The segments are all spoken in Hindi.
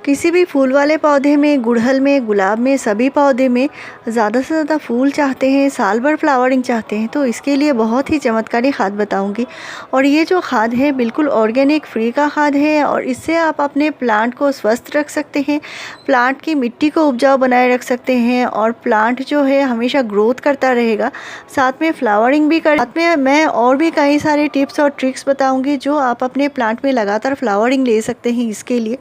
किसी भी फूल वाले पौधे में, गुड़हल में, गुलाब में, सभी पौधे में ज़्यादा से ज़्यादा फूल चाहते हैं, साल भर फ्लावरिंग चाहते हैं, तो इसके लिए बहुत ही चमत्कारी खाद बताऊंगी। और ये जो खाद है बिल्कुल ऑर्गेनिक फ्री का खाद है और इससे आप अपने प्लांट को स्वस्थ रख सकते हैं, प्लांट की मिट्टी को उपजाऊ बनाए रख सकते हैं और प्लांट जो है हमेशा ग्रोथ करता रहेगा, साथ में फ्लावरिंग भी कर। साथ में मैं और भी कई सारे टिप्स और ट्रिक्स बताऊँगी जो आप अपने प्लांट में लगातार फ्लावरिंग ले सकते हैं। इसके लिए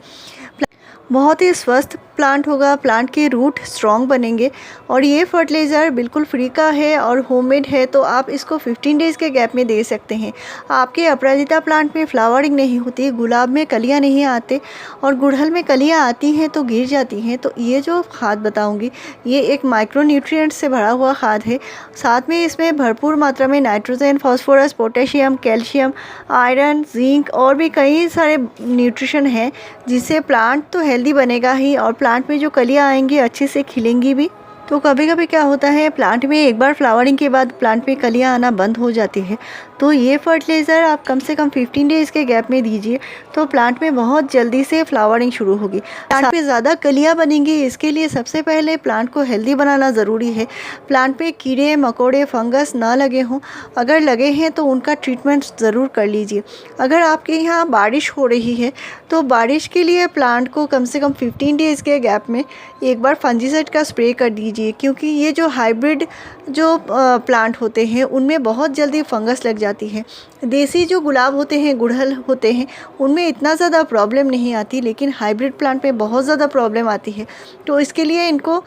बहुत ही स्वस्थ प्लांट होगा, प्लांट के रूट स्ट्रॉन्ग बनेंगे। और ये फर्टिलाइज़र बिल्कुल फ्री का है और होममेड है, तो आप इसको 15 डेज़ के गैप में दे सकते हैं। आपके अपराजिता प्लांट में फ्लावरिंग नहीं होती, गुलाब में कलियां नहीं आते और गुड़हल में कलियां आती हैं तो गिर जाती हैं, तो ये जो खाद बताऊंगी ये एक माइक्रो न्यूट्रिएंट से भरा हुआ खाद है। साथ में इसमें भरपूर मात्रा में nitrogen, phosphorus, potassium, calcium, iron, zinc और भी कई सारे न्यूट्रिशन हैं, जिससे प्लांट तो हेल्दी बनेगा ही और प्लांट में जो कलियां आएंगी अच्छे से खिलेंगी भी। तो कभी कभी क्या होता है, प्लांट में एक बार फ्लावरिंग के बाद प्लांट में कलियां आना बंद हो जाती है, तो ये फर्टिलाइज़र आप कम से कम 15 डेज़ के गैप में दीजिए, तो प्लांट में बहुत जल्दी से फ्लावरिंग शुरू होगी, प्लांट में ज़्यादा कलियां बनेंगी। इसके लिए सबसे पहले प्लांट को हेल्दी बनाना ज़रूरी है। प्लांट में कीड़े मकोड़े फंगस ना लगे हों, अगर लगे हैं तो उनका ट्रीटमेंट ज़रूर कर लीजिए। अगर आपके यहाँ बारिश हो रही है तो बारिश के लिए प्लांट को कम से कम 15 डेज़ के गैप में एक बार फंजीसाइड का स्प्रे कर दीजिए, क्योंकि ये जो हाइब्रिड जो प्लांट होते हैं उनमें बहुत जल्दी फंगस लग जाती है। देसी जो गुलाब होते हैं, गुड़हल होते हैं, उनमें इतना ज़्यादा प्रॉब्लम नहीं आती, लेकिन हाइब्रिड प्लांट में बहुत ज़्यादा प्रॉब्लम आती है। तो इसके लिए इनको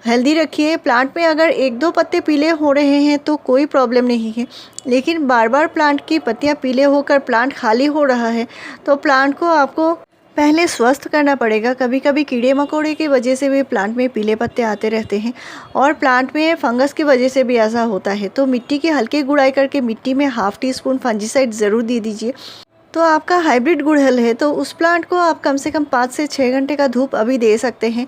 हेल्दी रखिए। प्लांट में अगर 1-2 पत्ते पीले हो रहे हैं तो कोई प्रॉब्लम नहीं है, लेकिन बार बार प्लांट की पत्तियां पीले होकर प्लांट खाली हो रहा है तो प्लांट को आपको पहले स्वस्थ करना पड़ेगा। कभी कभी कीड़े मकोड़े की वजह से भी प्लांट में पीले पत्ते आते रहते हैं और प्लांट में फंगस की वजह से भी ऐसा होता है, तो मिट्टी की हल्की गुड़ाई करके मिट्टी में ½ टीस्पून फंजीसाइड ज़रूर दे दीजिए। तो आपका हाइब्रिड गुड़हल है तो उस प्लांट को आप कम से कम 5 से 6 घंटे का धूप अभी दे सकते हैं।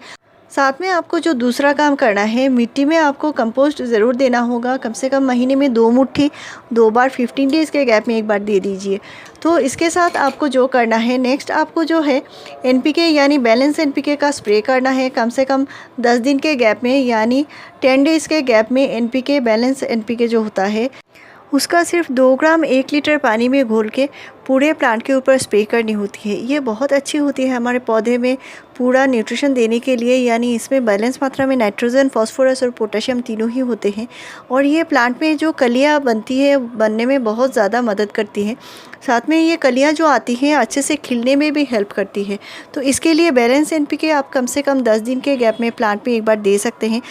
साथ में आपको जो दूसरा काम करना है, मिट्टी में आपको कंपोस्ट ज़रूर देना होगा, कम से कम महीने में 2 मुट्ठी 2 बार 15 डेज़ के गैप में एक बार दे दीजिए। तो इसके साथ आपको जो करना है नेक्स्ट, आपको जो है NPK यानी बैलेंस NPK का स्प्रे करना है कम से कम 10 दिन के गैप में, यानी 10 डेज़ के गैप में NPK बैलेंस NPK जो होता है उसका सिर्फ 2 ग्राम 1 लीटर पानी में घोल के पूरे प्लांट के ऊपर स्प्रे करनी होती है। ये बहुत अच्छी होती है हमारे पौधे में पूरा न्यूट्रिशन देने के लिए, यानी इसमें बैलेंस मात्रा में नाइट्रोजन, फास्फोरस और पोटेशियम तीनों ही होते हैं और ये प्लांट में जो कलियां बनती है बनने में बहुत ज़्यादा मदद करती है। साथ में ये कलियां जो आती हैं अच्छे से खिलने में भी हेल्प करती है। तो इसके लिए बैलेंस NPK आप कम से कम 10 दिन के गैप में प्लांट में एक बार दे सकते हैं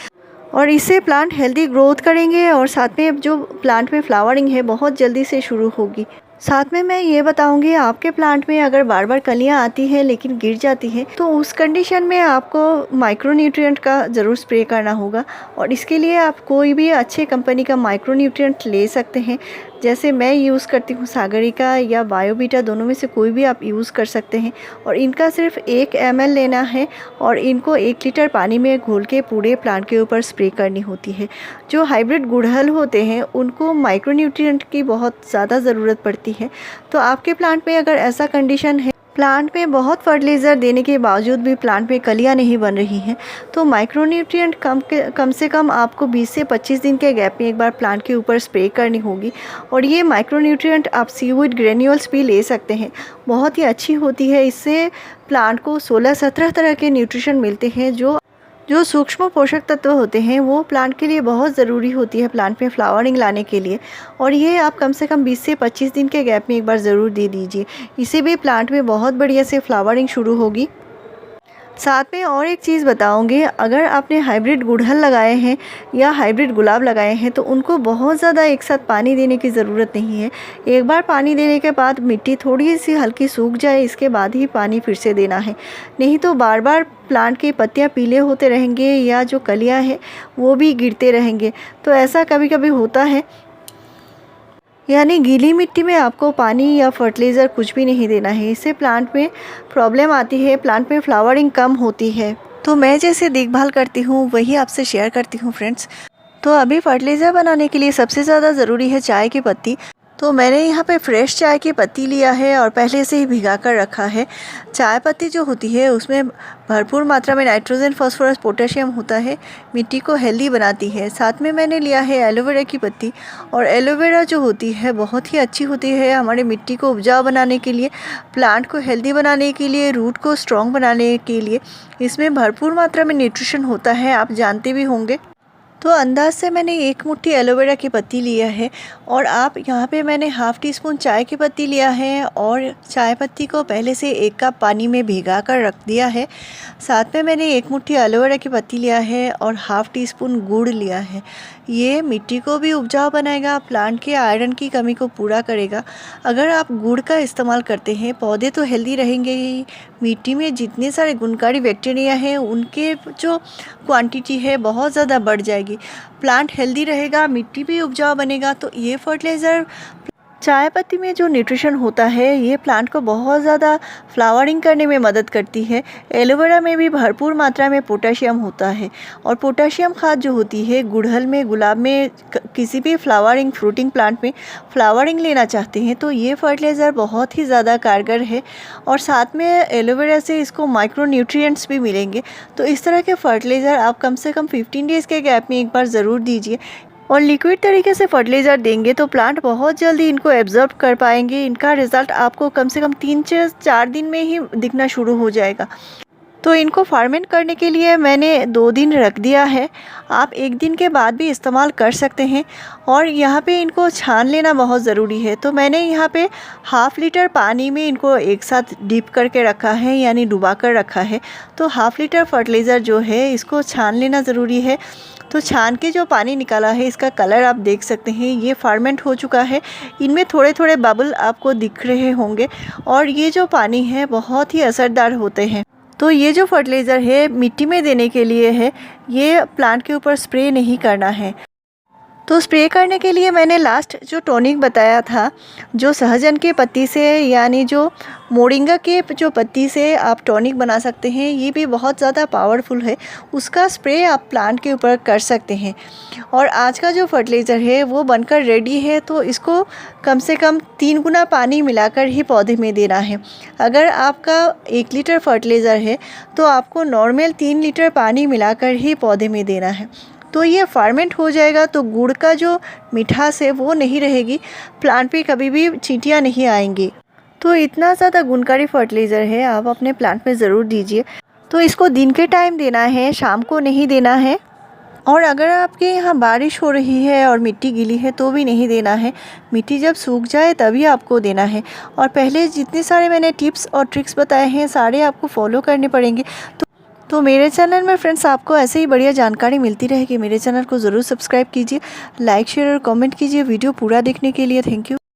और इससे प्लांट हेल्दी ग्रोथ करेंगे और साथ में जो प्लांट में फ्लावरिंग है बहुत जल्दी से शुरू होगी। साथ में मैं ये बताऊंगी, आपके प्लांट में अगर बार बार कलियां आती हैं लेकिन गिर जाती हैं तो उस कंडीशन में आपको माइक्रो न्यूट्रिएंट का ज़रूर स्प्रे करना होगा और इसके लिए आप कोई भी अच्छे कंपनी का माइक्रो न्यूट्रिएंट ले सकते हैं। जैसे मैं यूज़ करती हूँ सागरिका या बायोबीटा, दोनों में से कोई भी आप यूज़ कर सकते हैं और इनका सिर्फ 1 ml लेना है और इनको 1 लीटर पानी में घोल के पूरे प्लांट के ऊपर स्प्रे करनी होती है। जो हाइब्रिड गुड़हल होते हैं उनको माइक्रो न्यूट्रिएंट की बहुत ज़्यादा ज़रूरत पड़ती है। तो आपके प्लांट में अगर ऐसा कंडीशन है, प्लांट में बहुत फर्टिलाइज़र देने के बावजूद भी प्लांट में कलियां नहीं बन रही हैं, तो माइक्रो न्यूट्रिएंट कम से कम आपको 20 से 25 दिन के गैप में एक बार प्लांट के ऊपर स्प्रे करनी होगी। और ये माइक्रो न्यूट्रिएंट आप सीवीड ग्रेन्यूल्स भी ले सकते हैं, बहुत ही अच्छी होती है। इससे प्लांट को 16-17 तरह के न्यूट्रिशन मिलते हैं जो सूक्ष्म पोषक तत्व होते हैं, वो प्लांट के लिए बहुत ज़रूरी होती है प्लांट में फ्लावरिंग लाने के लिए। और ये आप कम से कम 20 से 25 दिन के गैप में एक बार ज़रूर दे दीजिए, इसे भी प्लांट में बहुत बढ़िया से फ्लावरिंग शुरू होगी। साथ में और एक चीज़ बताऊंगी, अगर आपने हाइब्रिड गुड़हल लगाए हैं या हाइब्रिड गुलाब लगाए हैं तो उनको बहुत ज़्यादा एक साथ पानी देने की ज़रूरत नहीं है। एक बार पानी देने के बाद मिट्टी थोड़ी सी हल्की सूख जाए, इसके बाद ही पानी फिर से देना है, नहीं तो बार बार प्लांट की पत्तियां पीले होते रहेंगे या जो कलियां हैं वो भी गिरते रहेंगे। तो ऐसा कभी कभी होता है, यानी गीली मिट्टी में आपको पानी या फर्टिलाइज़र कुछ भी नहीं देना है, इससे प्लांट में प्रॉब्लम आती है, प्लांट में फ्लावरिंग कम होती है। तो मैं जैसे देखभाल करती हूँ वही आपसे शेयर करती हूँ फ्रेंड्स। तो अभी फर्टिलाइज़र बनाने के लिए सबसे ज़्यादा ज़रूरी है चाय की पत्ती। तो मैंने यहाँ पे फ्रेश चाय की पत्ती लिया है और पहले से ही भिगा कर रखा है। चाय पत्ती जो होती है उसमें भरपूर मात्रा में नाइट्रोजन, फास्फोरस, पोटेशियम होता है, मिट्टी को हेल्दी बनाती है। साथ में मैंने लिया है एलोवेरा की पत्ती, और एलोवेरा जो होती है बहुत ही अच्छी होती है हमारे मिट्टी को उपजाऊ बनाने के लिए, प्लांट को हेल्दी बनाने के लिए, रूट को स्ट्रॉन्ग बनाने के लिए। इसमें भरपूर मात्रा में न्यूट्रिशन होता है, आप जानते भी होंगे। तो अंदाज़ से मैंने 1 मुट्ठी एलोवेरा की पत्ती लिया है, और आप यहाँ पे मैंने हाफ़ टी स्पून चाय की पत्ती लिया है और चाय पत्ती को पहले से 1 कप पानी में भिगा कर रख दिया है। साथ में मैंने 1 मुट्ठी एलोवेरा की पत्ती लिया है और हाफ़ टी स्पून गुड़ लिया है। ये मिट्टी को भी उपजाऊ बनाएगा, प्लांट के आयरन की कमी को पूरा करेगा। अगर आप गुड़ का इस्तेमाल करते हैं, पौधे तो हेल्दी रहेंगे ही, मिट्टी में जितने सारे गुणकारी बैक्टीरिया हैं उनके जो क्वांटिटी है बहुत ज़्यादा बढ़ जाएगी, प्लांट हेल्दी रहेगा, मिट्टी भी उपजाऊ बनेगा। तो ये फर्टिलाइज़र, चाय पत्ती में जो न्यूट्रिशन होता है ये प्लांट को बहुत ज़्यादा फ्लावरिंग करने में मदद करती है। एलोवेरा में भी भरपूर मात्रा में पोटेशियम होता है, और पोटेशियम खाद जो होती है गुड़हल में, गुलाब में, किसी भी फ्लावरिंग फ्रूटिंग प्लांट में फ्लावरिंग लेना चाहते हैं तो ये फर्टिलाइज़र बहुत ही ज़्यादा कारगर है। और साथ में एलोवेरा से इसको माइक्रो न्यूट्रिएंट्स भी मिलेंगे। तो इस तरह के फर्टिलाइज़र आप कम से कम 15 डेज़ के गैप में एक बार ज़रूर दीजिए, और लिक्विड तरीके से फर्टिलाइज़र देंगे तो प्लांट बहुत जल्दी इनको एब्जॉर्ब कर पाएंगे। इनका रिज़ल्ट आपको कम से कम 3 से 4 दिन में ही दिखना शुरू हो जाएगा। तो इनको फर्मेंट करने के लिए मैंने 2 दिन रख दिया है, आप 1 दिन के बाद भी इस्तेमाल कर सकते हैं। और यहाँ पे इनको छान लेना बहुत ज़रूरी है। तो मैंने यहाँ पे हाफ़ लीटर पानी में इनको एक साथ डिप करके रखा है, यानी डुबा कर रखा है। तो हाफ़ लीटर फर्टिलाइज़र जो है इसको छान लेना ज़रूरी है। तो छान के जो पानी निकाला है इसका कलर आप देख सकते हैं, ये फर्मेंट हो चुका है। इनमें थोड़े थोड़े बबल आपको दिख रहे होंगे, और ये जो पानी है बहुत ही असरदार होते हैं। तो ये जो फर्टिलाइज़र है मिट्टी में देने के लिए है, ये प्लांट के ऊपर स्प्रे नहीं करना है। तो स्प्रे करने के लिए मैंने लास्ट जो टॉनिक बताया था, जो सहजन के पत्ती से, यानी जो मोरिंगा के जो पत्ती से आप टॉनिक बना सकते हैं, ये भी बहुत ज़्यादा पावरफुल है, उसका स्प्रे आप प्लांट के ऊपर कर सकते हैं। और आज का जो फर्टिलाइज़र है वो बनकर रेडी है, तो इसको कम से कम 3 गुना पानी मिलाकर ही पौधे में देना है। अगर आपका 1 लीटर फर्टिलाइज़र है तो आपको नॉर्मल 3 लीटर पानी मिलाकर ही पौधे में देना है। तो ये फर्मेंट हो जाएगा, तो गुड़ का जो मिठास है वो नहीं रहेगी, प्लांट पे कभी भी चींटियाँ नहीं आएंगी। तो इतना ज़्यादा गुणकारी फर्टिलाइज़र है, आप अपने प्लांट में ज़रूर दीजिए। तो इसको दिन के टाइम देना है, शाम को नहीं देना है। और अगर आपके यहाँ बारिश हो रही है और मिट्टी गीली है तो भी नहीं देना है, मिट्टी जब सूख जाए तभी आपको देना है। और पहले जितने सारे मैंने टिप्स और ट्रिक्स बताए हैं सारे आपको फॉलो करने पड़ेंगे। तो मेरे चैनल में फ्रेंड्स आपको ऐसे ही बढ़िया जानकारी मिलती रहेगी। मेरे चैनल को ज़रूर सब्सक्राइब कीजिए, लाइक, शेयर और कमेंट कीजिए वीडियो पूरा देखने के लिए। Thank you.